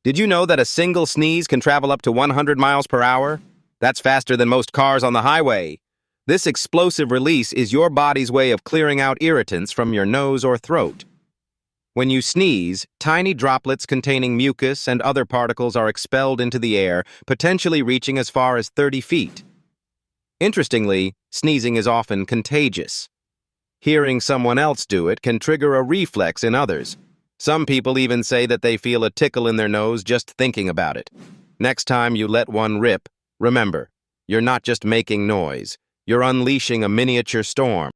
Did you know that a single sneeze can travel up to 100 miles per hour? That's faster than most cars on the highway. This explosive release is your body's way of clearing out irritants from your nose or throat. When you sneeze, tiny droplets containing mucus and other particles are expelled into the air, potentially reaching as far as 30 feet. Interestingly, sneezing is often contagious. Hearing someone else do it can trigger a reflex in others. Some people even say that they feel a tickle in their nose just thinking about it. Next time you let one rip, remember, you're not just making noise, you're unleashing a miniature storm.